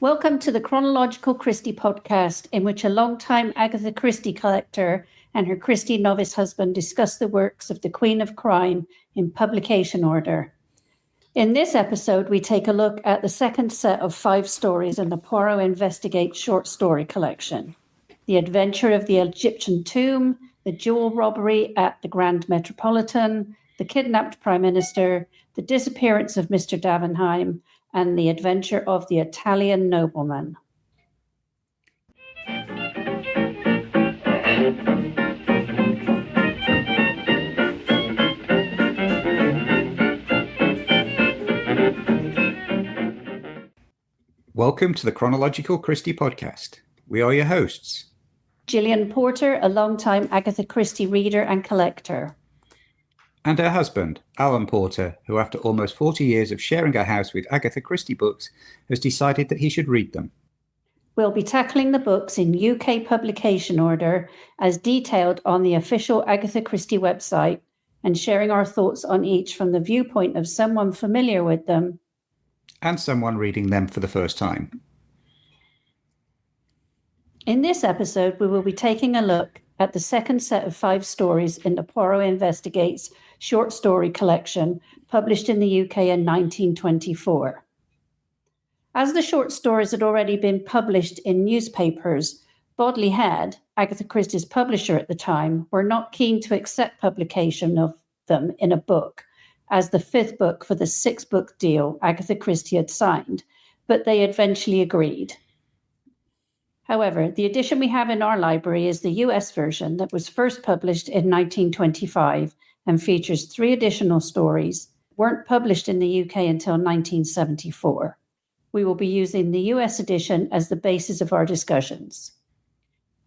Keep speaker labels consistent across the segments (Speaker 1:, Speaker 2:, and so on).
Speaker 1: Welcome to the Chronological Christie podcast, in which a long-time Agatha Christie collector and her Christie novice husband discuss the works of the Queen of Crime in publication order. In this episode, we take a look at the second set of 5 stories in the Poirot Investigates short story collection: The Adventure of the Egyptian Tomb, The Jewel Robbery at the Grand Metropolitan, The Kidnapped Prime Minister, The Disappearance of Mr. Davenheim, and The Adventure of the Italian Nobleman.
Speaker 2: Welcome to the Chronological Christie podcast. We are your hosts.
Speaker 1: Gillian Porter, a long-time Agatha Christie reader and collector.
Speaker 2: And her husband, Alan Porter, who after almost 40 years of sharing a house with Agatha Christie books, has decided that he should read them.
Speaker 1: We'll be tackling the books in UK publication order as detailed on the official Agatha Christie website and sharing our thoughts on each from the viewpoint of someone familiar with them
Speaker 2: and someone reading them for the first time.
Speaker 1: In this episode, we will be taking a look at the second set of 5 stories in the Poirot Investigates short story collection, published in the UK in 1924. As the short stories had already been published in newspapers, Bodley Head, Agatha Christie's publisher at the time, were not keen to accept publication of them in a book, as the 5th book for the 6-book deal Agatha Christie had signed, but they eventually agreed. However, the edition we have in our library is the US version that was first published in 1925 and features 3 additional stories, weren't published in the UK until 1974. We will be using the US edition as the basis of our discussions.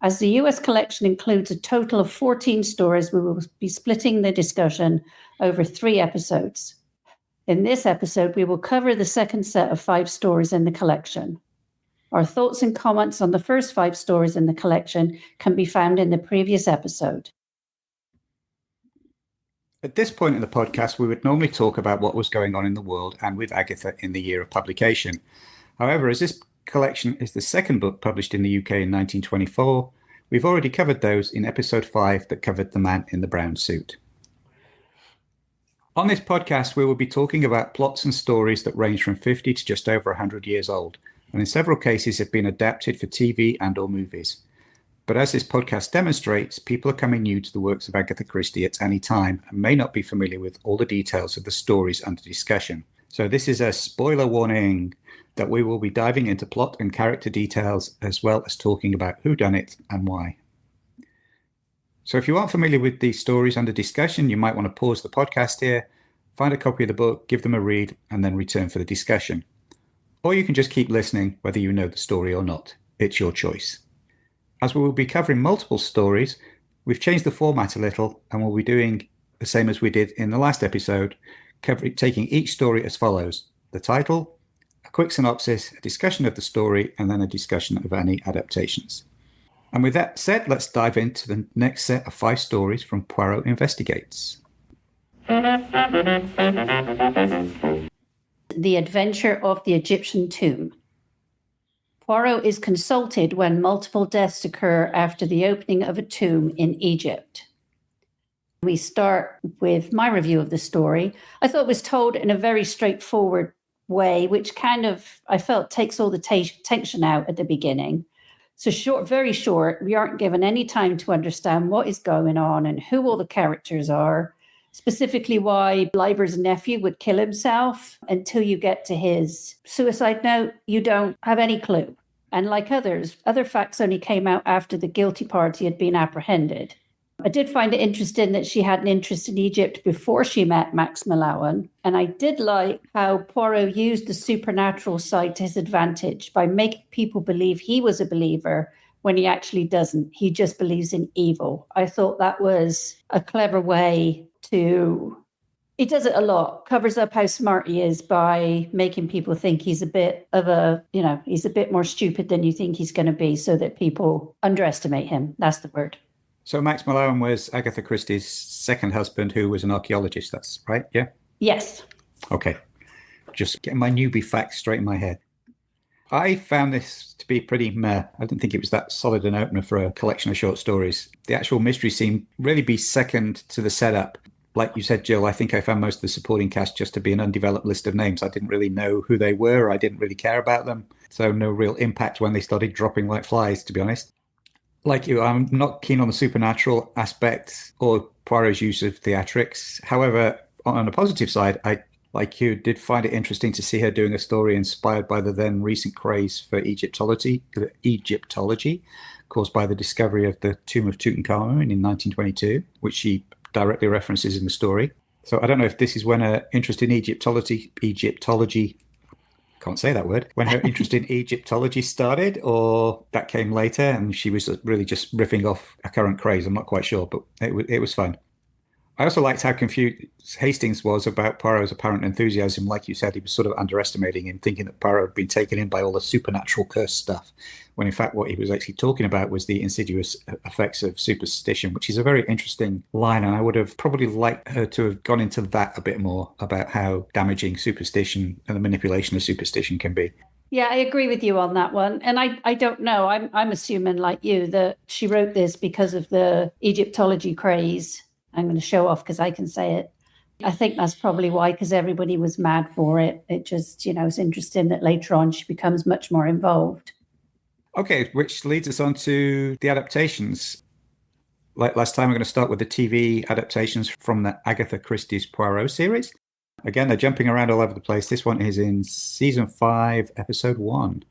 Speaker 1: As the US collection includes a total of 14 stories, we will be splitting the discussion over 3 episodes. In this episode, we will cover the second set of 5 stories in the collection. Our thoughts and comments on the first 5 stories in the collection can be found in the previous episode.
Speaker 2: At this point in the podcast, we would normally talk about what was going on in the world and with Agatha in the year of publication. However, as this collection is the second book published in the UK in 1924, we've already covered those in episode 5 that covered the man in the brown suit. On this podcast, we will be talking about plots and stories that range from 50 to just over 100 years old, and in several cases have been adapted for TV and or movies. But as this podcast demonstrates, people are coming new to the works of Agatha Christie at any time and may not be familiar with all the details of the stories under discussion. So this is a spoiler warning that we will be diving into plot and character details as well as talking about who done it and why. So if you aren't familiar with these stories under discussion, you might want to pause the podcast here, find a copy of the book, give them a read, and then return for the discussion. Or you can just keep listening whether you know the story or not. It's your choice. As we will be covering multiple stories, we've changed the format a little and we'll be doing the same as we did in the last episode, taking each story as follows: the title, a quick synopsis, a discussion of the story, and then a discussion of any adaptations. And with that said, let's dive into the next set of 5 stories from Poirot Investigates.
Speaker 1: The Adventure of the Egyptian Tomb. Poirot is consulted when multiple deaths occur after the opening of a tomb in Egypt. We start with my review of the story. I thought it was told in a very straightforward way, which kind of, I felt, takes all the tension out at the beginning. So very short, we aren't given any time to understand what is going on and who all the characters are, specifically why Leiber's nephew would kill himself. Until you get to his suicide note, you don't have any clue. And like other facts only came out after the guilty party had been apprehended. I did find it interesting that she had an interest in Egypt before she met Max Mallowan. And I did like how Poirot used the supernatural side to his advantage by making people believe he was a believer when he actually doesn't. He just believes in evil. I thought that was a clever way to... He does it a lot, covers up how smart he is by making people think he's a bit more stupid than you think he's going to be, so that people underestimate him. That's the word.
Speaker 2: So Max Mallowan was Agatha Christie's second husband, who was an archaeologist. That's right, yeah?
Speaker 1: Yes.
Speaker 2: Okay. Just getting my newbie facts straight in my head. I found this to be pretty meh. I didn't think it was that solid an opener for a collection of short stories. The actual mystery seemed really be second to the setup. Like you said, Jill, I think I found most of the supporting cast just to be an undeveloped list of names. I didn't really know who they were. I didn't really care about them. So no real impact when they started dropping like flies, to be honest. Like you, I'm not keen on the supernatural aspect or Poirot's use of theatrics. However, on a positive side, I, like you, did find it interesting to see her doing a story inspired by the then recent craze for Egyptology caused by the discovery of the tomb of Tutankhamun in 1922, which she directly references in the story. So I don't know if this is when her interest in Egyptology, can't say that word, when her interest in Egyptology started, or that came later and she was really just riffing off a current craze. I'm not quite sure, but it was fun. I also liked how confused Hastings was about Poirot's apparent enthusiasm. Like you said, he was sort of underestimating him, thinking that Poirot had been taken in by all the supernatural curse stuff, when in fact what he was actually talking about was the insidious effects of superstition, which is a very interesting line. And I would have probably liked her to have gone into that a bit more, about how damaging superstition and the manipulation of superstition can be.
Speaker 1: Yeah, I agree with you on that one. And I don't know. I'm assuming, like you, that she wrote this because of the Egyptology craze. I'm going to show off because I can say it. I think that's probably why, because everybody was mad for it. It just, it's interesting that later on she becomes much more involved.
Speaker 2: Okay, which leads us on to the adaptations. Like last time, we're going to start with the TV adaptations from the Agatha Christie's Poirot series. Again, they're jumping around all over the place. This one is in season 5, episode 1.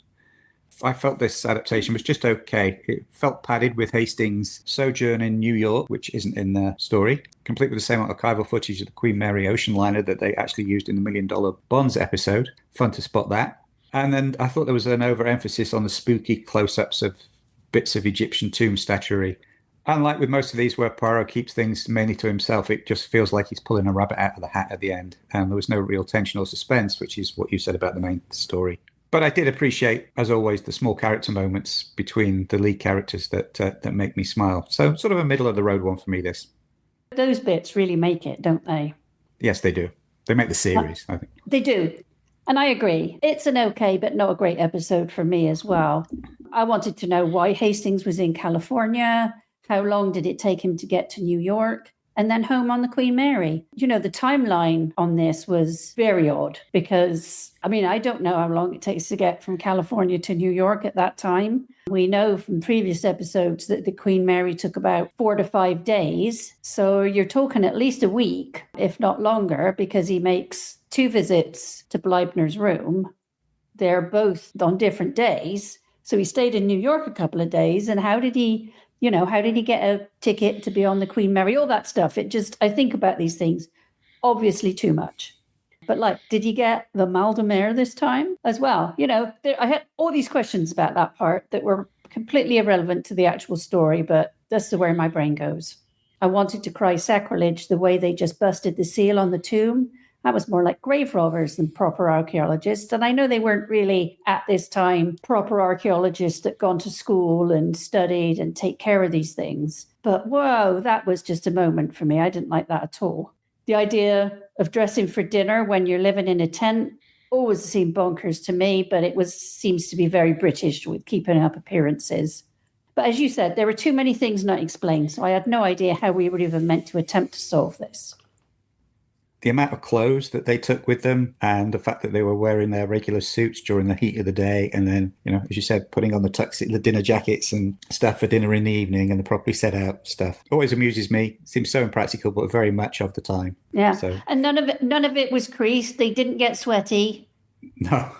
Speaker 2: I felt this adaptation was just okay. It felt padded with Hastings' sojourn in New York, which isn't in the story, complete with the same archival footage of the Queen Mary ocean liner that they actually used in the $1 Million Bonds episode. Fun to spot that. And then I thought there was an overemphasis on the spooky close-ups of bits of Egyptian tomb statuary. Unlike with most of these where Poirot keeps things mainly to himself, it just feels like he's pulling a rabbit out of the hat at the end. And there was no real tension or suspense, which is what you said about the main story. But I did appreciate, as always, the small character moments between the lead characters that make me smile. So sort of a middle-of-the-road one for me, this.
Speaker 1: Those bits really make it, don't they?
Speaker 2: Yes, they do. They make the series, I think.
Speaker 1: They do. And I agree. It's an okay, but not a great episode for me as well. I wanted to know why Hastings was in California. How long did it take him to get to New York? And then home on the Queen Mary. The timeline on this was very odd because, I don't know how long it takes to get from California to New York at that time. We know from previous episodes that the Queen Mary took about 4 to 5 days. So you're talking at least a week, if not longer, because he makes 2 visits to Bleibner's room. They're both on different days. So he stayed in New York a couple of days. And how did he get a ticket to be on the Queen Mary? All that stuff. I think about these things, obviously too much. But did he get the Mal de Mer this time as well? I had all these questions about that part that were completely irrelevant to the actual story, but that's the way my brain goes. I wanted to cry sacrilege the way they just busted the seal on the tomb. That was more like grave robbers than proper archaeologists. And I know they weren't really, at this time, proper archaeologists that gone to school and studied and take care of these things. But whoa, that was just a moment for me. I didn't like that at all. The idea of dressing for dinner when you're living in a tent always seemed bonkers to me, but seems to be very British with keeping up appearances. But as you said, there were too many things not explained, so I had no idea how we were even meant to attempt to solve this.
Speaker 2: The amount of clothes that they took with them and the fact that they were wearing their regular suits during the heat of the day and then, as you said, putting on the dinner jackets and stuff for dinner in the evening and the properly set out stuff always amuses me. Seems so impractical, but very much of the time.
Speaker 1: Yeah. So. And none of it was creased. They didn't get sweaty.
Speaker 2: No.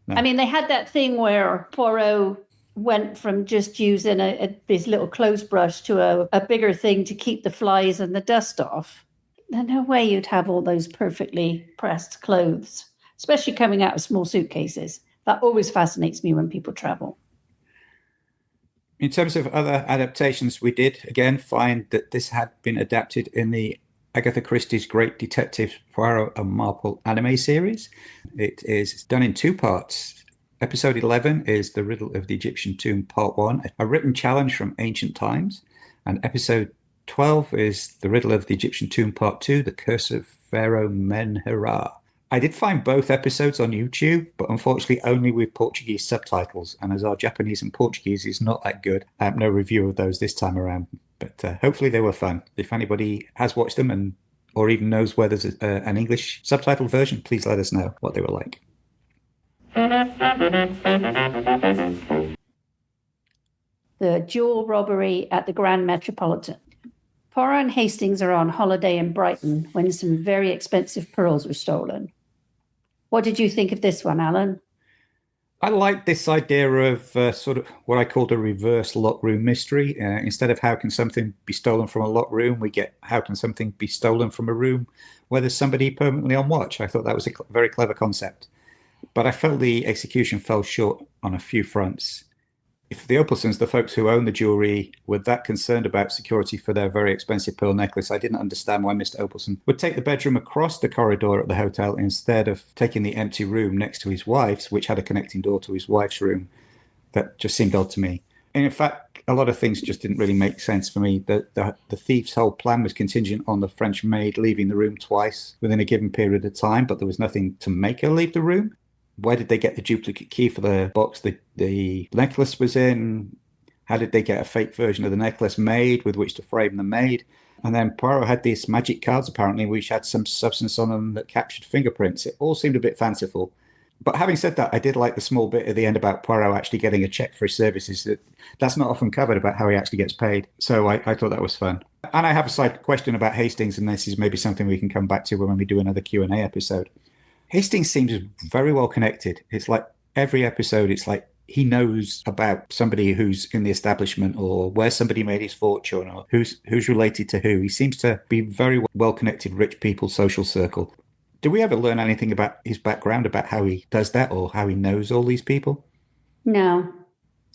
Speaker 1: They had that thing where Poirot went from just using his little clothes brush to a bigger thing to keep the flies and the dust off. There's no way you'd have all those perfectly pressed clothes, especially coming out of small suitcases. That always fascinates me when people travel.
Speaker 2: In terms of other adaptations, we did, again, find that this had been adapted in the Agatha Christie's Great Detective Poirot and Marple anime series. It is done in 2 parts. Episode 11 is The Riddle of the Egyptian Tomb, Part 1, a written challenge from ancient times. And episode 12 is The Riddle of the Egyptian Tomb, Part 2, The Curse of Pharaoh Menhera. I did find both episodes on YouTube, but unfortunately only with Portuguese subtitles. And as our Japanese and Portuguese is not that good, I have no review of those this time around. But hopefully they were fun. If anybody has watched them or even knows where there's an English subtitled version, please let us know what they were like.
Speaker 1: The jewel robbery at the Grand Metropolitan. Poirot and Hastings are on holiday in Brighton when some very expensive pearls were stolen. What did you think of this one, Alan?
Speaker 2: I like this idea of sort of what I called a reverse lock room mystery. Instead of how can something be stolen from a locked room, we get how can something be stolen from a room where there's somebody permanently on watch. I thought that was a very clever concept. But I felt the execution fell short on a few fronts. If the Opalsons, the folks who own the jewelry, were that concerned about security for their very expensive pearl necklace, I didn't understand why Mr. Opalson would take the bedroom across the corridor at the hotel instead of taking the empty room next to his wife's, which had a connecting door to his wife's room. That just seemed odd to me. And in fact, a lot of things just didn't really make sense for me. The thief's whole plan was contingent on the French maid leaving the room twice within a given period of time, but there was nothing to make her leave the room. Where did they get the duplicate key for the box the necklace was in? How did they get a fake version of the necklace made with which to frame the maid? And then Poirot had these magic cards, apparently, which had some substance on them that captured fingerprints. It all seemed a bit fanciful. But having said that, I did like the small bit at the end about Poirot actually getting a check for his services. That's not often covered about how he actually gets paid. So I thought that was fun. And I have a side question about Hastings, and this is maybe something we can come back to when we do another Q&A episode. Hastings seems very well connected. It's like every episode, it's like he knows about somebody who's in the establishment or where somebody made his fortune or who's related to who. He seems to be very well connected, rich people's social circle. Do we ever learn anything about his background, about how he does that or how he knows all these people?
Speaker 1: No.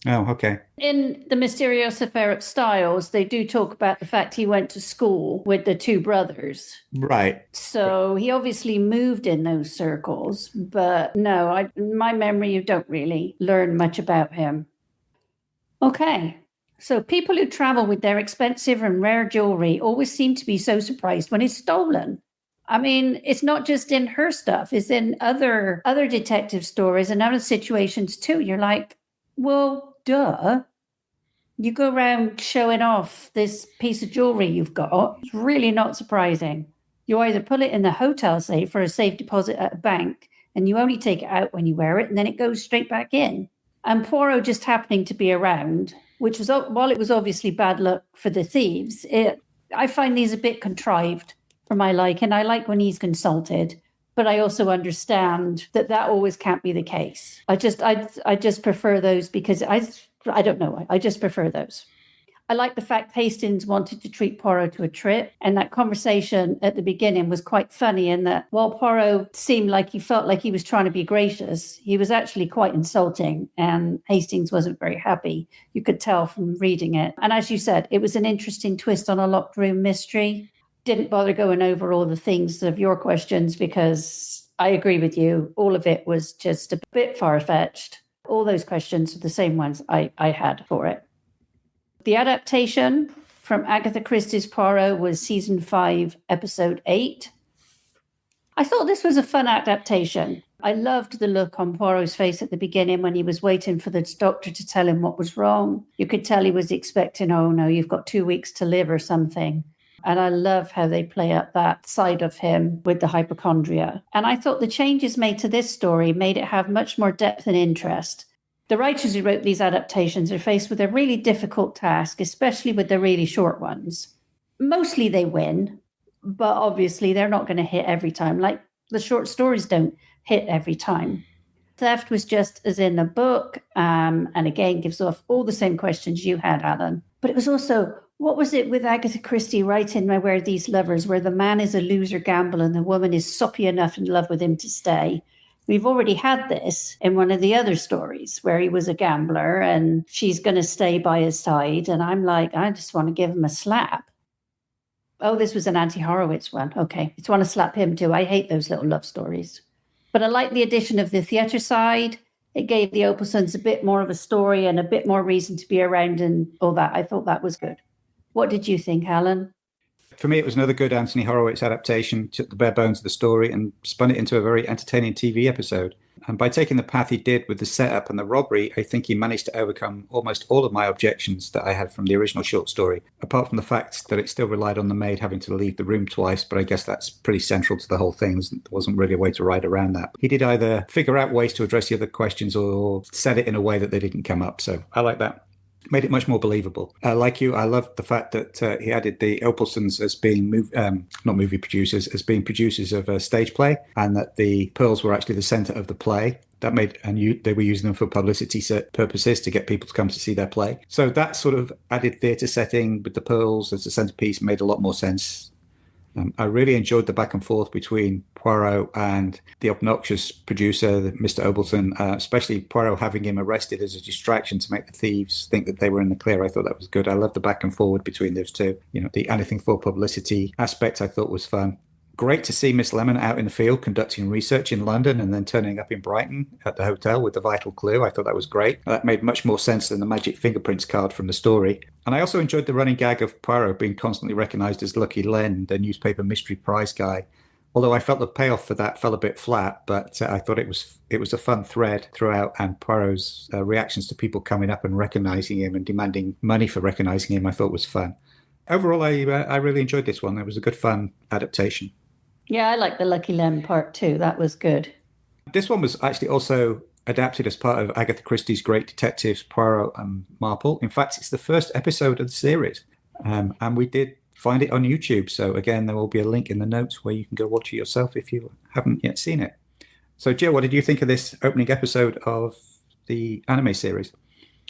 Speaker 2: Oh, okay.
Speaker 1: In The Mysterious Affair at Styles, they do talk about the fact he went to school with the two brothers.
Speaker 2: Right.
Speaker 1: So he obviously moved in those circles, but no, in my memory, you don't really learn much about him. Okay. So people who travel with their expensive and rare jewelry always seem to be so surprised when it's stolen. I mean, it's not just in her stuff, it's in other detective stories and other situations too. You're like, well, duh. You go around showing off this piece of jewelry you've got. It's really not surprising. You either put it in the hotel safe for a safe deposit at a bank, and you only take it out when you wear it, and then it goes straight back in. And Poirot just happening to be around, which was, while it was obviously bad luck for the thieves, I find these a bit contrived for my liking. I like when he's consulted. But I also understand that always can't be the case. I just prefer those because I don't know. I just prefer those. I like the fact Hastings wanted to treat Poirot to a trip. And that conversation at the beginning was quite funny in that while Poirot seemed like he felt like he was trying to be gracious, he was actually quite insulting. And Hastings wasn't very happy. You could tell from reading it. And as you said, it was an interesting twist on a locked room mystery. Didn't bother going over all the things of your questions because I agree with you. All of it was just a bit far-fetched. All those questions are the same ones I had for it. The adaptation from Agatha Christie's Poirot was season 5, episode 8. I thought this was a fun adaptation. I loved the look on Poirot's face at the beginning when he was waiting for the doctor to tell him what was wrong. You could tell he was expecting, oh no, you've got 2 weeks to live or something. And I love how they play up that side of him with the hypochondria. And I thought the changes made to this story made it have much more depth and interest. The writers who wrote these adaptations are faced with a really difficult task, especially with the really short ones. Mostly they win, but obviously they're not going to hit every time. Like the short stories don't hit every time. Theft was just as in the book, and again gives off all the same questions you had, Alan. But it was also, what was it with Agatha Christie writing Where These Lovers, where the man is a loser gamble and the woman is soppy enough in love with him to stay? We've already had this in one of the other stories where he was a gambler and she's going to stay by his side. And I'm like, I just want to give him a slap. Oh, this was an Anti Horowitz one. Okay, just want to slap him too. I hate those little love stories. But I like the addition of the theatre side. It gave the Opalsons a bit more of a story and a bit more reason to be around and all that. I thought that was good. What did you think, Alan?
Speaker 2: For me, it was another good Anthony Horowitz adaptation, took the bare bones of the story and spun it into a very entertaining TV episode. And by taking the path he did with the setup and the robbery, I think he managed to overcome almost all of my objections that I had from the original short story, apart from the fact that it still relied on the maid having to leave the room twice, but I guess that's pretty central to the whole thing. There wasn't really a way to ride around that. He did either figure out ways to address the other questions or set it in a way that they didn't come up, so I like that. Made it much more believable. Like you, I loved the fact that he added the Opalsons as being not movie producers, as being producers of a stage play, and that the pearls were actually the centre of the play. That made, and they were using them for publicity purposes to get people to come to see their play. So that sort of added theatre setting with the pearls as the centrepiece made a lot more sense. I really enjoyed the back and forth between Poirot and the obnoxious producer, Mr. Obleton, especially Poirot having him arrested as a distraction to make the thieves think that they were in the clear. I thought that was good. I loved the back and forward between those two. You know, the anything for publicity aspect I thought was fun. Great to see Miss Lemon out in the field conducting research in London and then turning up in Brighton at the hotel with the vital clue. I thought that was great. That made much more sense than the magic fingerprints card from the story. And I also enjoyed the running gag of Poirot being constantly recognised as Lucky Len, the newspaper mystery prize guy. Although I felt the payoff for that fell a bit flat, but I thought it was a fun thread throughout, and Poirot's reactions to people coming up and recognising him and demanding money for recognising him I thought was fun. Overall, I really enjoyed this one. It was a good, fun adaptation.
Speaker 1: Yeah, I like the Lucky Lemon part too. That was good.
Speaker 2: This one was actually also adapted as part of Agatha Christie's Great Detectives, Poirot and Marple. In fact, it's the first episode of the series. And we did find it on YouTube. So again, there will be a link in the notes where you can go watch it yourself if you haven't yet seen it. So Jill, what did you think of this opening episode of the anime series?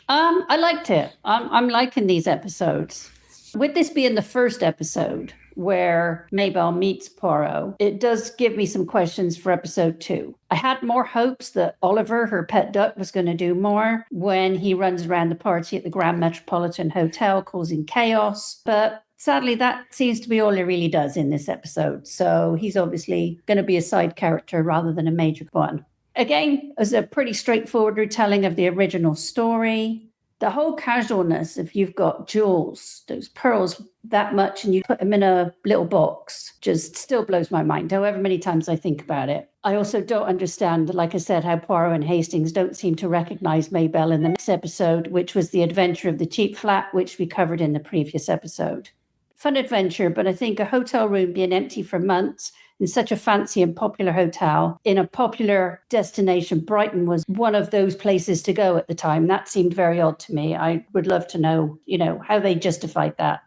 Speaker 1: I liked it. I'm liking these episodes. With this being the first episode where Maybelle meets Poirot, it does give me some questions for episode 2. I had more hopes that Oliver, her pet duck, was going to do more when he runs around the party at the Grand Metropolitan Hotel causing chaos. But sadly, that seems to be all he really does in this episode. So he's obviously going to be a side character rather than a major one. Again, as a pretty straightforward retelling of the original story. The whole casualness, if you've got jewels, those pearls that much, and you put them in a little box, just still blows my mind, however many times I think about it. I also don't understand, like I said, how Poirot and Hastings don't seem to recognize Maybelle in the next episode, which was the adventure of the cheap flat, which we covered in the previous episode. Fun adventure, but I think a hotel room being empty for months in such a fancy and popular hotel in a popular destination, Brighton was one of those places to go at the time. That seemed very odd to me. I would love to know, how they justified that.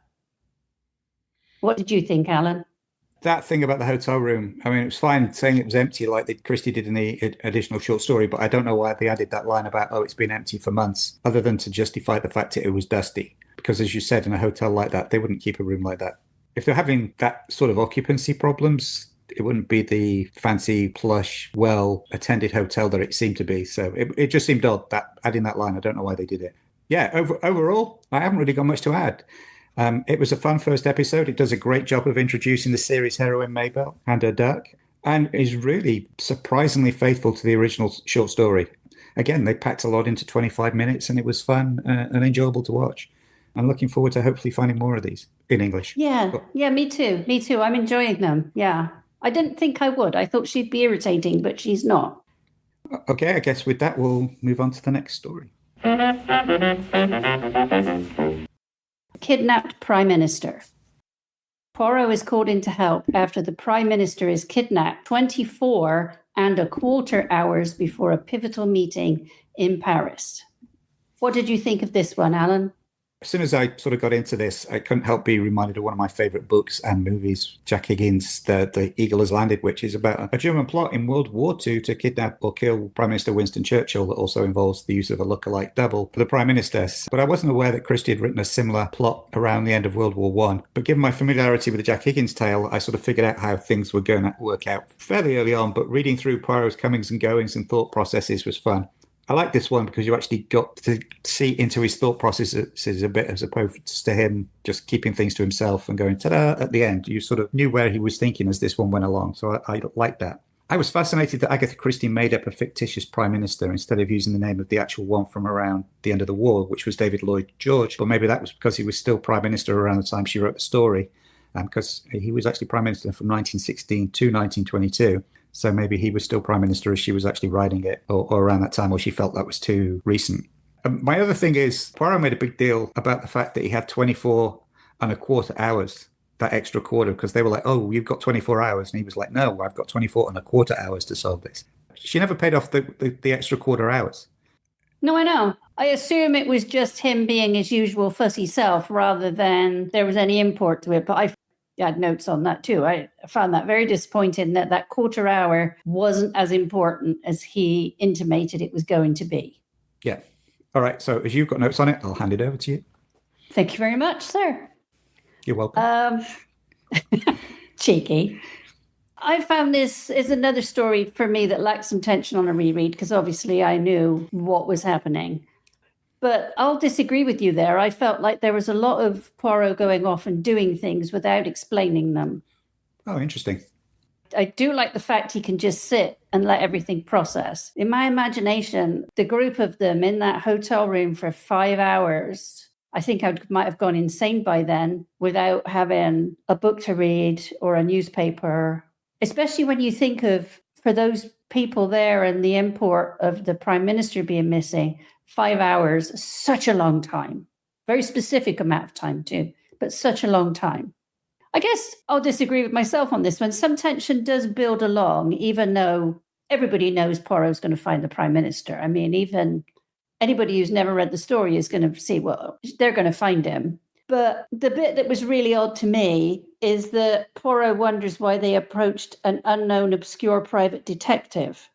Speaker 1: What did you think, Alan?
Speaker 2: That thing about the hotel room, I mean, it was fine saying it was empty like Christie did in the additional short story, but I don't know why they added that line about, it's been empty for months, other than to justify the fact that it was dusty. Because as you said, in a hotel like that, they wouldn't keep a room like that. If they're having that sort of occupancy problems, it wouldn't be the fancy, plush, well-attended hotel that it seemed to be. So it just seemed odd, that adding that line. I don't know why they did it. Yeah, overall, I haven't really got much to add. It was a fun first episode. It does a great job of introducing the series heroine Maybelle and her duck, and is really surprisingly faithful to the original short story. Again, they packed a lot into 25 minutes, and it was fun and enjoyable to watch. I'm looking forward to hopefully finding more of these in English.
Speaker 1: Yeah, me too. I'm enjoying them. Yeah. I didn't think I would. I thought she'd be irritating, but she's not.
Speaker 2: Okay, I guess with that, we'll move on to the next story.
Speaker 1: Kidnapped Prime Minister. Poirot is called in to help after the Prime Minister is kidnapped 24 and a quarter hours before a pivotal meeting in Paris. What did you think of this one, Alan?
Speaker 2: As soon as I sort of got into this, I couldn't help be reminded of one of my favourite books and movies, Jack Higgins' The Eagle Has Landed, which is about a German plot in World War II to kidnap or kill Prime Minister Winston Churchill that also involves the use of a lookalike double for the Prime Minister. But I wasn't aware that Christie had written a similar plot around the end of World War I. But given my familiarity with the Jack Higgins tale, I sort of figured out how things were going to work out fairly early on, but reading through Poirot's comings and goings and thought processes was fun. I like this one because you actually got to see into his thought processes a bit, as opposed to him just keeping things to himself and going ta-da at the end. You sort of knew where he was thinking as this one went along. So I like that. I was fascinated that Agatha Christie made up a fictitious prime minister instead of using the name of the actual one from around the end of the war, which was David Lloyd George. But maybe that was because he was still prime minister around the time she wrote the story. because he was actually Prime Minister from 1916 to 1922. So maybe he was still Prime Minister as she was actually writing it, or around that time, or she felt that was too recent. My other thing is, Poirot made a big deal about the fact that he had 24 and a quarter hours, that extra quarter, because they were like, oh, you've got 24 hours. And he was like, no, I've got 24 and a quarter hours to solve this. She never paid off the extra quarter hours.
Speaker 1: No, I know. I assume it was just him being his usual fussy self rather than there was any import to it. But I had notes on that too. I found that very disappointing that quarter hour wasn't as important as he intimated it was going to be.
Speaker 2: Yeah. All right. So as you've got notes on it, I'll hand it over to you.
Speaker 1: Thank you very much, sir.
Speaker 2: You're welcome.
Speaker 1: Cheeky. I found this is another story for me that lacks some tension on a reread, because obviously I knew what was happening. But I'll disagree with you there. I felt like there was a lot of Poirot going off and doing things without explaining them.
Speaker 2: Oh, interesting.
Speaker 1: I do like the fact he can just sit and let everything process. In my imagination, the group of them in that hotel room for 5 hours, I think I might have gone insane by then without having a book to read or a newspaper. Especially when you think of, for those people there and the import of the Prime Minister being missing, 5 hours, such a long time. Very specific amount of time too, but such a long time. I guess I'll disagree with myself on this one. Some tension does build along, even though everybody knows Poirot's going to find the Prime Minister. I mean, even anybody who's never read the story is going to see, well, they're going to find him. But the bit that was really odd to me is that Poirot wonders why they approached an unknown, obscure private detective.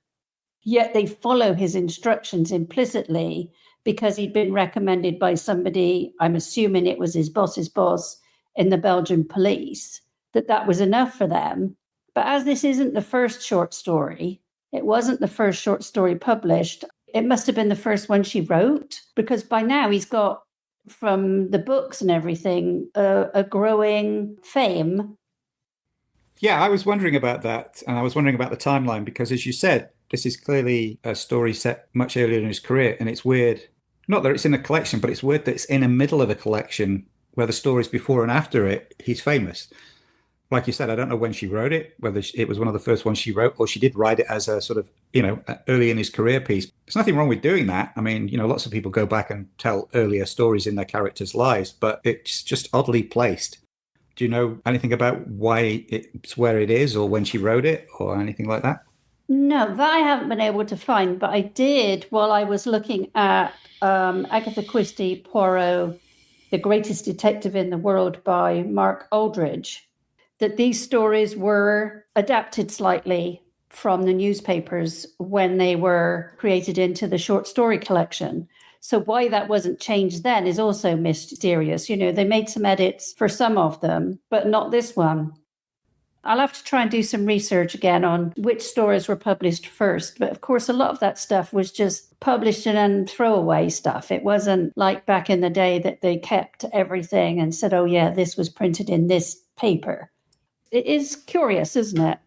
Speaker 1: Yet they follow his instructions implicitly because he'd been recommended by somebody, I'm assuming it was his boss's boss in the Belgian police, that was enough for them. But as this isn't the first short story, it wasn't the first short story published, it must have been the first one she wrote, because by now he's got, from the books and everything, a growing fame.
Speaker 2: Yeah, I was wondering about that. And I was wondering about the timeline, because as you said, this is clearly a story set much earlier in his career. And it's weird, not that it's in a collection, but it's weird that it's in the middle of a collection where the stories before and after it, he's famous. Like you said, I don't know when she wrote it, whether it was one of the first ones she wrote, or she did write it as a sort of, early in his career piece. There's nothing wrong with doing that. I mean, lots of people go back and tell earlier stories in their characters' lives, but it's just oddly placed. Do you know anything about why it's where it is, or when she wrote it, or anything like that?
Speaker 1: No, that I haven't been able to find, but I did while I was looking at Agatha Christie, Poirot, The Greatest Detective in the World by Mark Aldridge, that these stories were adapted slightly from the newspapers when they were created into the short story collection. So why that wasn't changed then is also mysterious. They made some edits for some of them, but not this one. I'll have to try and do some research again on which stories were published first. But of course, a lot of that stuff was just published and throwaway stuff. It wasn't like back in the day that they kept everything and said, oh yeah, this was printed in this paper. It is curious, isn't it?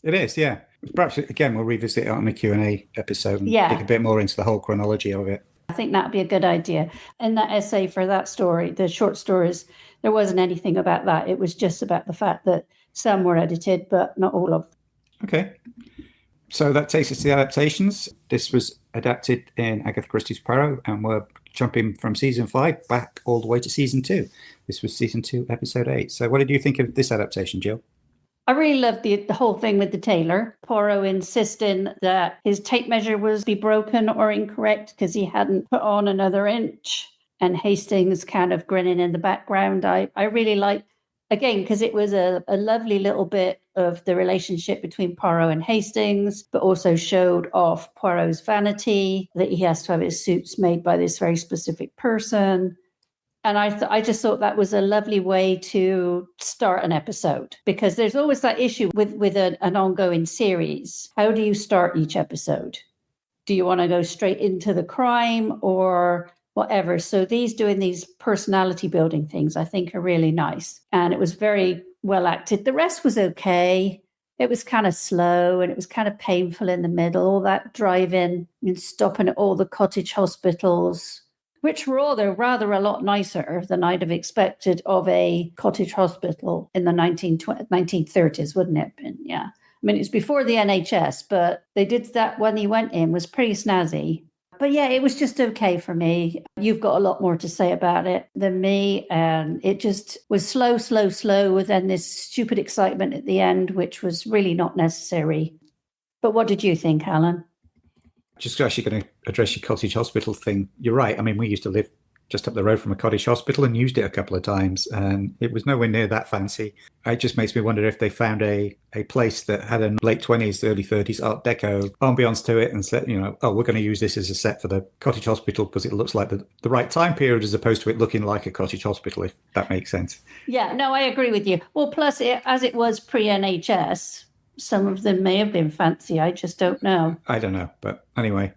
Speaker 2: It is, yeah. Perhaps, again, we'll revisit it on the Q&A episode and dig a bit more into the whole chronology of it.
Speaker 1: I think that'd be a good idea. In that essay for that story, the short stories, there wasn't anything about that. It was just about the fact that some were edited, but not all of them.
Speaker 2: Okay. So that takes us to the adaptations. This was adapted in Agatha Christie's Poirot, and we're jumping from season 5 back all the way to season 2. This was season 2, episode 8. So what did you think of this adaptation, Jill?
Speaker 1: I really loved the whole thing with the tailor. Poirot insisting that his tape measure was be broken or incorrect because he hadn't put on another inch. And Hastings kind of grinning in the background. I really liked, again, because it was a lovely little bit of the relationship between Poirot and Hastings, but also showed off Poirot's vanity, that he has to have his suits made by this very specific person. And I just thought that was a lovely way to start an episode, because there's always that issue with an ongoing series. How do you start each episode? Do you want to go straight into the crime or whatever? So doing these personality building things, I think are really nice. And it was very well acted. The rest was okay. It was kind of slow and it was kind of painful in the middle, all that driving and stopping at all the cottage hospitals. which were all, though, rather a lot nicer than I'd have expected of a cottage hospital in the 1930s, wouldn't it? Yeah. I mean, it's before the NHS, but they did that when he went in, was pretty snazzy. But yeah, it was just okay for me. You've got a lot more to say about it than me. And it just was slow, with then this stupid excitement at the end, which was really not necessary. But what did you think, Alan?
Speaker 2: Just actually going to address your cottage hospital thing. You're right. I mean, we used to live just up the road from a cottage hospital and used it a couple of times, and it was nowhere near that fancy. It just makes me wonder if they found a place that had a late 20s, early 30s Art Deco ambiance to it and said, oh, we're going to use this as a set for the cottage hospital because it looks like the right time period as opposed to it looking like a cottage hospital, if that makes sense.
Speaker 1: Yeah, no, I agree with you. Well, plus, as it was pre-NHS, some of them may have been fancy. I just don't know.
Speaker 2: I don't know. But anyway,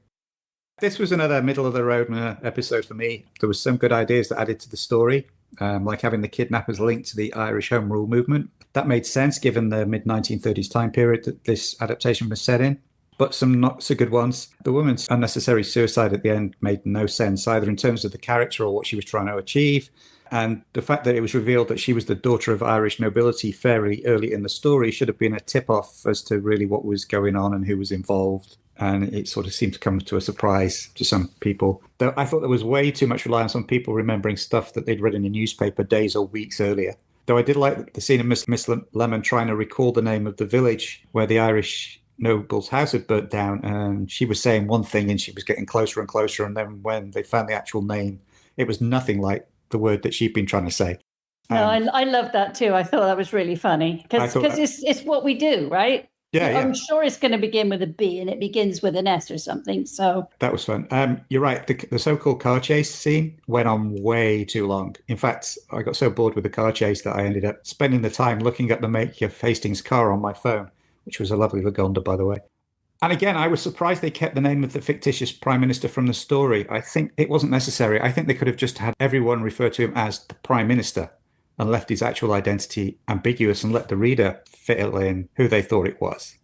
Speaker 2: this was another middle-of-the-road episode for me. There was some good ideas that added to the story, like having the kidnappers linked to the Irish Home Rule movement. That made sense given the mid-1930s time period that this adaptation was set in. But some not so good ones. The woman's unnecessary suicide at the end made no sense, either in terms of the character or what she was trying to achieve. And the fact that it was revealed that she was the daughter of Irish nobility fairly early in the story should have been a tip-off as to really what was going on and who was involved. And it sort of seemed to come to a surprise to some people. Though I thought there was way too much reliance on people remembering stuff that they'd read in a newspaper days or weeks earlier. Though I did like the scene of Miss Lemon trying to recall the name of the village where the Irish noble's house had burnt down. And she was saying one thing and she was getting closer and closer. And then when they found the actual name, it was nothing like the word that she'd been trying to say.
Speaker 1: No, I loved that too. I thought that was really funny because it's what we do, right?
Speaker 2: Yeah,
Speaker 1: I'm sure it's going to begin with a B and it begins with an S or something. So
Speaker 2: that was fun. You're right. The so-called car chase scene went on way too long. In fact, I got so bored with the car chase that I ended up spending the time looking at the make of Hastings' car on my phone, which was a lovely Lagonda, by the way. And again, I was surprised they kept the name of the fictitious prime minister from the story. I think it wasn't necessary. I think they could have just had everyone refer to him as the prime minister and left his actual identity ambiguous and let the reader fill in who they thought it was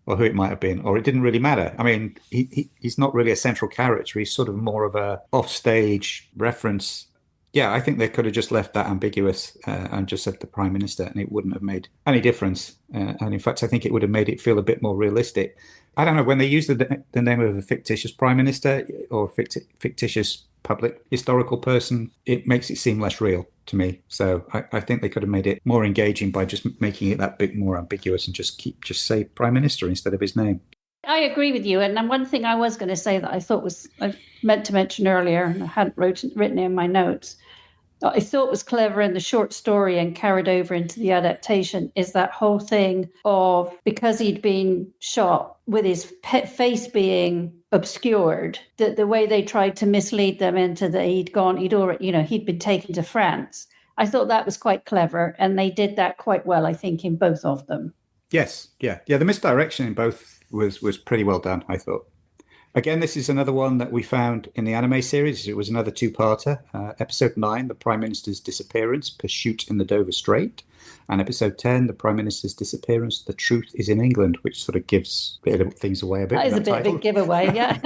Speaker 2: or who it might have been, or it didn't really matter. I mean, he's not really a central character. He's sort of more of a offstage reference. Yeah, I think they could have just left that ambiguous and just said the prime minister, and it wouldn't have made any difference. And in fact, I think it would have made it feel a bit more realistic. I don't know, when they use the name of a fictitious prime minister or fictitious public historical person, it makes it seem less real to me. So I think they could have made it more engaging by just making it that bit more ambiguous and just say prime minister instead of his name.
Speaker 1: I agree with you. And one thing I was going to say that I thought I meant to mention earlier, and I hadn't written in my notes, that I thought was clever in the short story and carried over into the adaptation, is that whole thing of, because he'd been shot with his face being obscured, the way they tried to mislead them into that he'd been taken to France. I thought that was quite clever, and they did that quite well, I think, in both of them.
Speaker 2: Yes, yeah. The misdirection in both was pretty well done, I thought. Again, this is another one that we found in the anime series. It was another two-parter. Episode 9, The Prime Minister's Disappearance, Pursuit in the Dover Strait. And episode 10, The Prime Minister's Disappearance, The Truth is in England, which sort of gives things away a bit.
Speaker 1: That is a bit of a giveaway, yeah.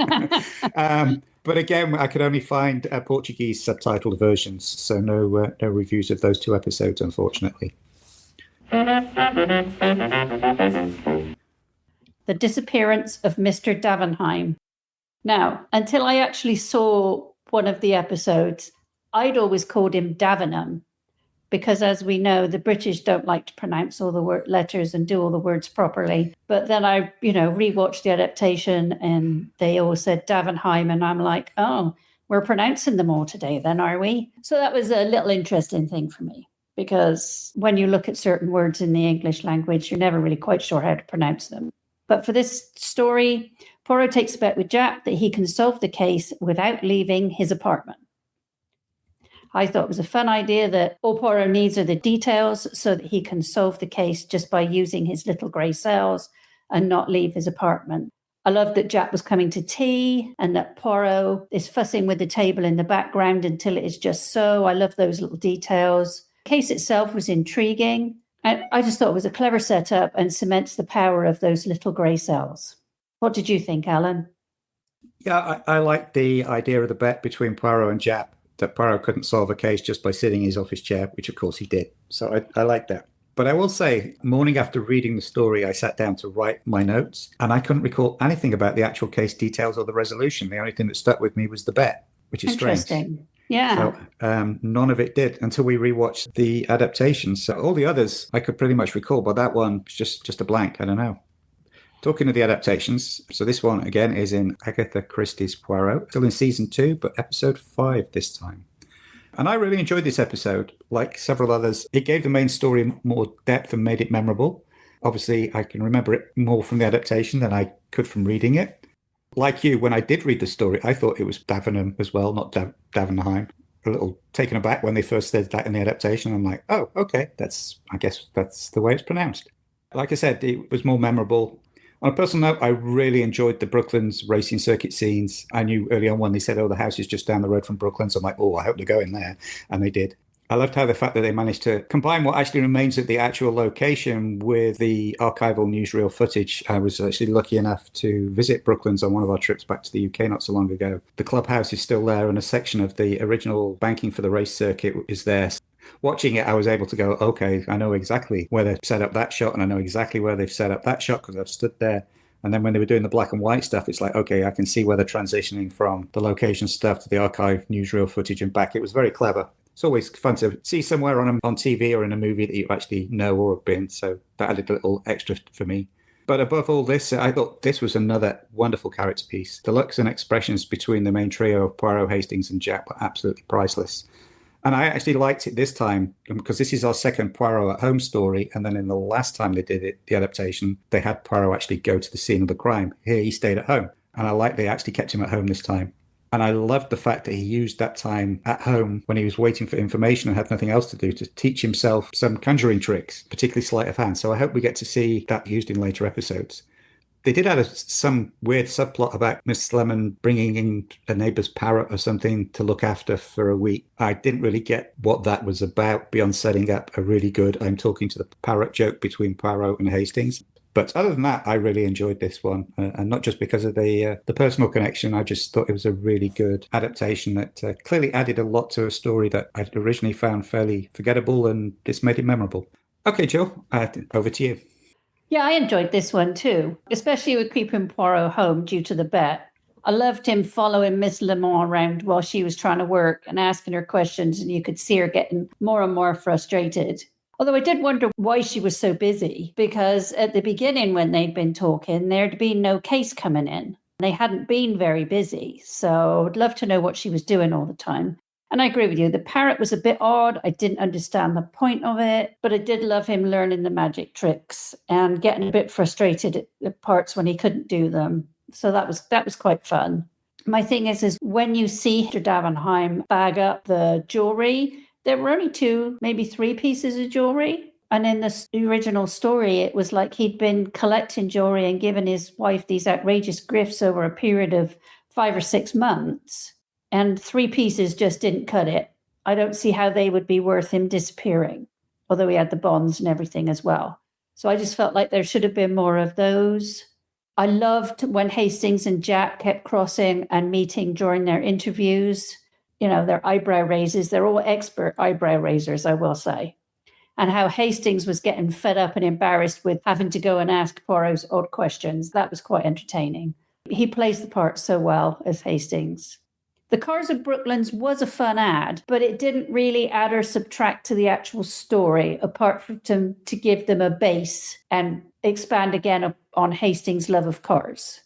Speaker 2: But again, I could only find Portuguese subtitled versions, so no reviews of those two episodes, unfortunately.
Speaker 1: The Disappearance of Mr. Davenheim. Now, until I actually saw one of the episodes, I'd always called him Davenham, because as we know, the British don't like to pronounce all the letters and do all the words properly. But then I, rewatched the adaptation and they all said Davenheim, and I'm like, oh, we're pronouncing them all today then, are we? So that was a little interesting thing for me, because when you look at certain words in the English language, you're never really quite sure how to pronounce them. But for this story, Poirot takes a bet with Jack that he can solve the case without leaving his apartment. I thought it was a fun idea that all Poirot needs are the details so that he can solve the case just by using his little grey cells and not leave his apartment. I love that Jack was coming to tea and that Poirot is fussing with the table in the background until it is just so. I love those little details. The case itself was intriguing. And I just thought it was a clever setup and cements the power of those little grey cells. What did you think, Alan?
Speaker 2: Yeah, I like the idea of the bet between Poirot and Japp, that Poirot couldn't solve a case just by sitting in his office chair, which of course he did. So I like that. But I will say, morning after reading the story, I sat down to write my notes, and I couldn't recall anything about the actual case details or the resolution. The only thing that stuck with me was the bet, which is strange.
Speaker 1: Interesting. Yeah.
Speaker 2: So none of it did until we rewatched the adaptation. So all the others I could pretty much recall, but that one was just a blank. I don't know. Talking of the adaptations, so this one again is in Agatha Christie's Poirot, still in season 2, but episode 5 this time. And I really enjoyed this episode. Like several others, it gave the main story more depth and made it memorable. Obviously, I can remember it more from the adaptation than I could from reading it. Like you, when I did read the story, I thought it was Davenham as well, not Davenheim. A little taken aback when they first said that in the adaptation. I'm like, oh, okay, I guess that's the way it's pronounced. Like I said, it was more memorable. On a personal note, I really enjoyed the Brooklands racing circuit scenes. I knew early on when they said, oh, the house is just down the road from Brooklands. I'm like, oh, I hope they go in there. And they did. I loved how the fact that they managed to combine what actually remains of the actual location with the archival newsreel footage. I was actually lucky enough to visit Brooklands on one of our trips back to the UK not so long ago. The clubhouse is still there, and a section of the original banking for the race circuit is there. Watching it, I was able to go, okay, I know exactly where they've set up that shot, and I know exactly where they've set up that shot because I've stood there. And then when they were doing the black and white stuff, it's like, okay, I can see where they're transitioning from the location stuff to the archive newsreel footage and back. It was very clever. It's always fun to see somewhere on TV or in a movie that you actually know or have been. So that added a little extra for me. But above all this, I thought this was another wonderful character piece. The looks and expressions between the main trio of Poirot, Hastings and Japp were absolutely priceless. And I actually liked it this time because this is our second Poirot at home story. And then in the last time they did it, the adaptation, they had Poirot actually go to the scene of the crime. Here he stayed at home. And I like they actually kept him at home this time. And I loved the fact that he used that time at home when he was waiting for information and had nothing else to do to teach himself some conjuring tricks, particularly sleight of hand. So I hope we get to see that used in later episodes. They did add some weird subplot about Miss Lemon bringing in a neighbour's parrot or something to look after for a week. I didn't really get what that was about beyond setting up a really good I'm talking to the parrot joke between Poirot and Hastings. But other than that, I really enjoyed this one. And not just because of the personal connection. I just thought it was a really good adaptation that clearly added a lot to a story that I'd originally found fairly forgettable, and this made it memorable. Okay, Jill, over to you.
Speaker 1: Yeah, I enjoyed this one too, especially with keeping Poirot home due to the bet. I loved him following Miss Lemon around while she was trying to work and asking her questions, and you could see her getting more and more frustrated. Although I did wonder why she was so busy, because at the beginning when they'd been talking, there'd been no case coming in. They hadn't been very busy, so I'd love to know what she was doing all the time. And I agree with you. The parrot was a bit odd. I didn't understand the point of it, but I did love him learning the magic tricks and getting a bit frustrated at the parts when he couldn't do them. So that was quite fun. My thing is when you see Mr. Davenheim bag up the jewelry, there were only 2, maybe 3 pieces of jewelry. And in the original story, it was like he'd been collecting jewelry and giving his wife these outrageous gifts over a period of 5 or 6 months. And 3 pieces just didn't cut it. I don't see how they would be worth him disappearing, although he had the bonds and everything as well. So I just felt like there should have been more of those. I loved when Hastings and Japp kept crossing and meeting during their interviews. You know, their eyebrow raises. They're all expert eyebrow raisers, I will say. And how Hastings was getting fed up and embarrassed with having to go and ask Poirot's odd questions. That was quite entertaining. He plays the part so well as Hastings. The Cars of Brooklands was a fun ad, but it didn't really add or subtract to the actual story, apart from to give them a base and expand again on Hastings' love of cars.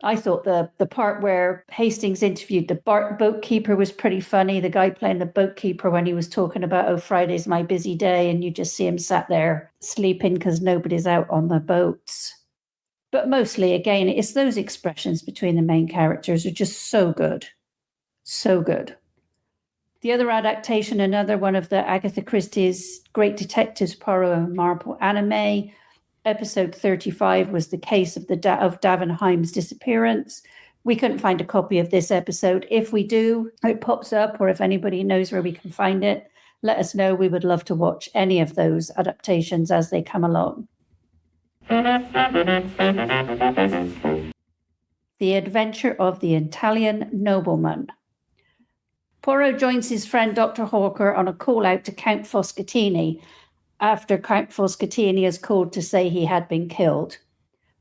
Speaker 1: I thought the part where Hastings interviewed the boatkeeper was pretty funny. The guy playing the boatkeeper when he was talking about, oh, Friday's my busy day, and you just see him sat there sleeping because nobody's out on the boats. But mostly, again, it's those expressions between the main characters are just so good. So good. The other adaptation, another one of the Agatha Christie's Great Detectives Poirot and Marple anime, episode 35 was the case of of Davenheim's disappearance. We couldn't find a copy of this episode. If we do, it pops up, or if anybody knows where we can find it, let us know. We would love to watch any of those adaptations as they come along. The Adventure of the Italian Nobleman. Poirot joins his friend Dr. Hawker on a call out to Count Foscatini after Count Foscatini is called to say he had been killed.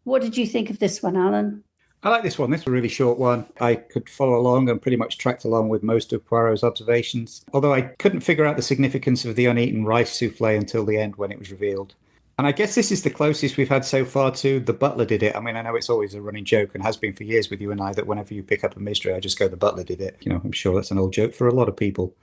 Speaker 1: What did you think of this one, Alan?
Speaker 2: I like this one. This was a really short one. I could follow along and pretty much tracked along with most of Poirot's observations, although I couldn't figure out the significance of the uneaten rice souffle until the end when it was revealed. And I guess this is the closest we've had so far to the butler did it. I mean, I know it's always a running joke and has been for years with you and I that whenever you pick up a mystery, I just go, the butler did it. You know, I'm sure that's an old joke for a lot of people.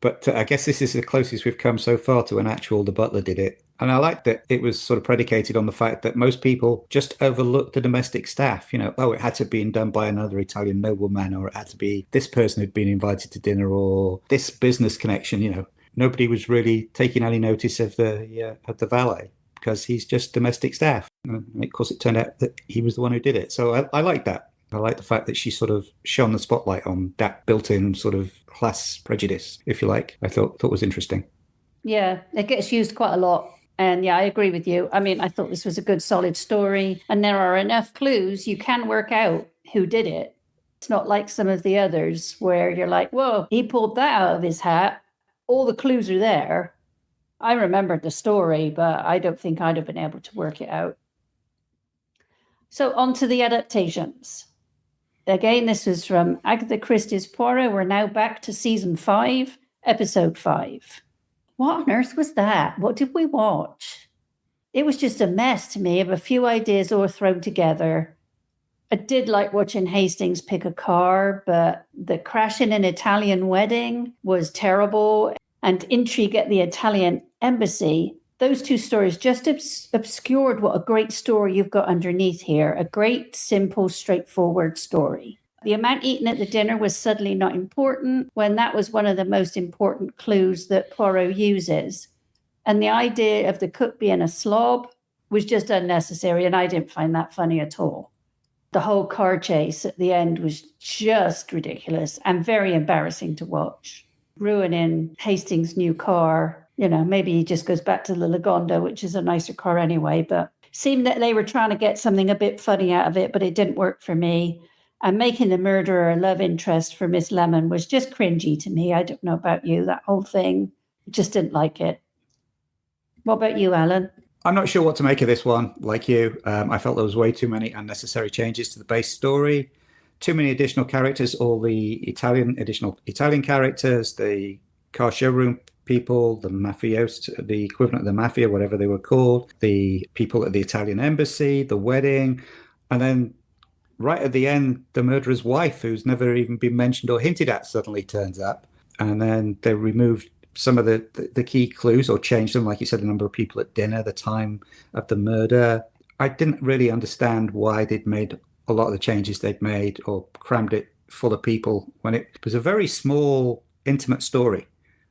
Speaker 2: But I guess this is the closest we've come so far to an actual the butler did it. And I like that it was sort of predicated on the fact that most people just overlooked the domestic staff. You know, oh, it had to be done by another Italian nobleman, or it had to be this person who'd been invited to dinner, or this business connection. You know, nobody was really taking any notice of the valet because he's just domestic staff. And of course, it turned out that he was the one who did it. So I like that. I like the fact that she sort of shone the spotlight on that built-in sort of class prejudice, if you like. I thought was interesting.
Speaker 1: Yeah, it gets used quite a lot. And yeah, I agree with you. I mean, I thought this was a good, solid story. And there are enough clues you can work out who did it. It's not like some of the others where you're like, whoa, he pulled that out of his hat. All the clues are there. I remembered the story, but I don't think I'd have been able to work it out. So on to the adaptations. Again, this was from Agatha Christie's Poirot. We're now back to season 5, episode 5. What on earth was that? What did we watch? It was just a mess to me of a few ideas all thrown together. I did like watching Hastings pick a car, but the crash in an Italian wedding was terrible. And Intrigue at the Italian embassy, those two stories just obscured what a great story you've got underneath here. A great, simple, straightforward story. The amount eaten at the dinner was suddenly not important when that was one of the most important clues that Poirot uses. And the idea of the cook being a slob was just unnecessary, and I didn't find that funny at all. The whole car chase at the end was just ridiculous and very embarrassing to watch. Ruining Hastings' new car. You know, maybe he just goes back to the Lagonda, which is a nicer car anyway, but seemed that they were trying to get something a bit funny out of it, but it didn't work for me. And making the murderer a love interest for Miss Lemon was just cringy to me. I don't know about you, that whole thing. Just didn't like it. What about you, Alan?
Speaker 2: I'm not sure what to make of this one, like you. I felt there was way too many unnecessary changes to the base story. Too many additional characters, all the additional Italian characters, the car showroom people, the mafiosi, the equivalent of the mafia, whatever they were called, the people at the Italian embassy, the wedding, and then right at the end, the murderer's wife, who's never even been mentioned or hinted at, suddenly turns up. And then they removed some of the key clues or changed them, like you said, the number of people at dinner, the time of the murder. I didn't really understand why they'd made a lot of the changes they'd made or crammed it full of people when it was a very small, intimate story,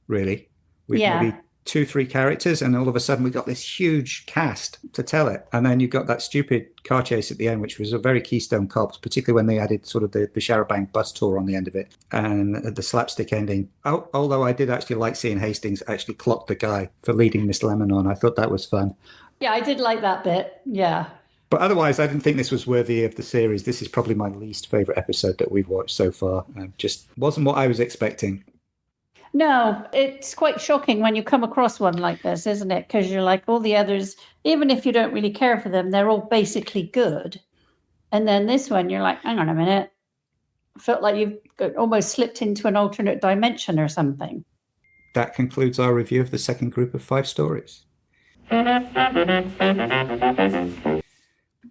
Speaker 2: really, with maybe 2-3 characters, and all of a sudden we got this huge cast to tell it. And then you got that stupid car chase at the end, which was a very Keystone Cops, particularly when they added sort of the Charabanc bus tour on the end of it and the slapstick ending. Although I did actually like seeing Hastings actually clock the guy for leading Miss Lemon on. I thought that was fun.
Speaker 1: Yeah, I did like that bit. Yeah.
Speaker 2: But otherwise, I didn't think this was worthy of the series. This is probably my least favourite episode that we've watched so far. Just wasn't what I was expecting.
Speaker 1: No, it's quite shocking when you come across one like this, isn't it? Because you're like, all the others, even if you don't really care for them, they're all basically good. And then this one, you're like, hang on a minute. I felt like you've almost slipped into an alternate dimension or something.
Speaker 2: That concludes our review of the second group of 5 stories.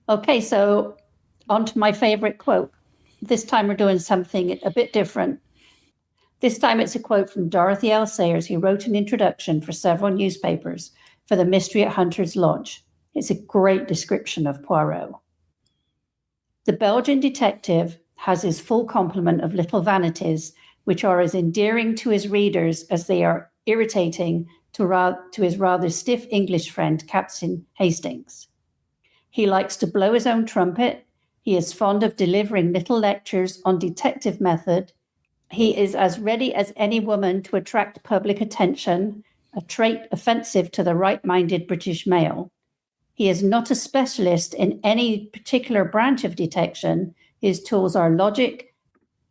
Speaker 1: Okay, so on to my favorite quote. This time we're doing something a bit different. This time it's a quote from Dorothy L. Sayers, who wrote an introduction for several newspapers for the Mystery at Hunter's Lodge. It's a great description of Poirot. The Belgian detective has his full complement of little vanities, which are as endearing to his readers as they are irritating to his rather stiff English friend, Captain Hastings. He likes to blow his own trumpet. He is fond of delivering little lectures on detective method. He is as ready as any woman to attract public attention, a trait offensive to the right-minded British male. He is not a specialist in any particular branch of detection. His tools are logic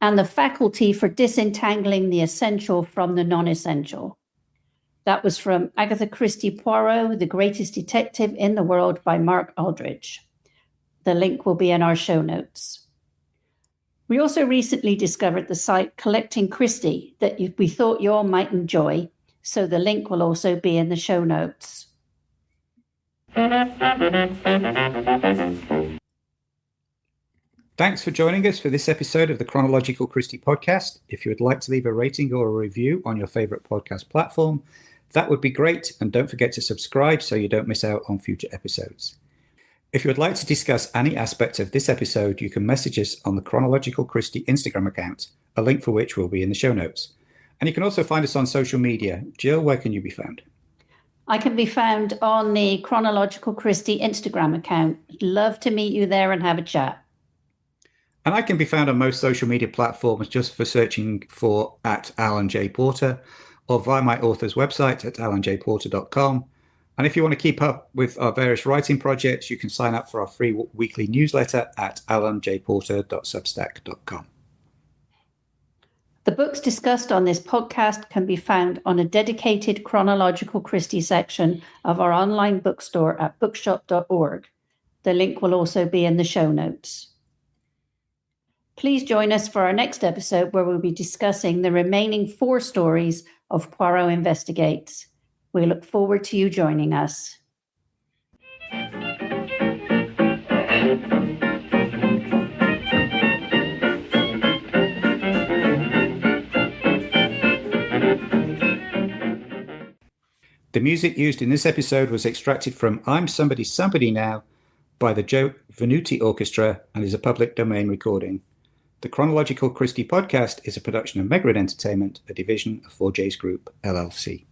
Speaker 1: and the faculty for disentangling the essential from the non-essential. That was from Agatha Christie Poirot, The Greatest Detective in the World by Mark Aldridge. The link will be in our show notes. We also recently discovered the site Collecting Christie that we thought you all might enjoy, so the link will also be in the show notes.
Speaker 2: Thanks for joining us for this episode of the Chronological Christie podcast. If you would like to leave a rating or a review on your favorite podcast platform, that would be great. And don't forget to subscribe so you don't miss out on future episodes. If you would like to discuss any aspect of this episode, you can message us on the Chronological Christie Instagram account, a link for which will be in the show notes. And you can also find us on social media. Jill, where can you be found?
Speaker 1: I can be found on the Chronological Christie Instagram account. Love to meet you there and have a chat.
Speaker 2: And I can be found on most social media platforms just for searching for @AlanJPorter or via my author's website at alanjporter.com. And if you want to keep up with our various writing projects, you can sign up for our free weekly newsletter at alanjporter.substack.com.
Speaker 1: The books discussed on this podcast can be found on a dedicated Chronological Christie section of our online bookstore at bookshop.org. The link will also be in the show notes. Please join us for our next episode where we'll be discussing the remaining 4 stories of Poirot Investigates. We look forward to you joining us.
Speaker 2: The music used in this episode was extracted from I'm Somebody Somebody Now by the Joe Venuti Orchestra and is a public domain recording. The Chronological Christie podcast is a production of Megrid Entertainment, a division of 4J's Group, LLC.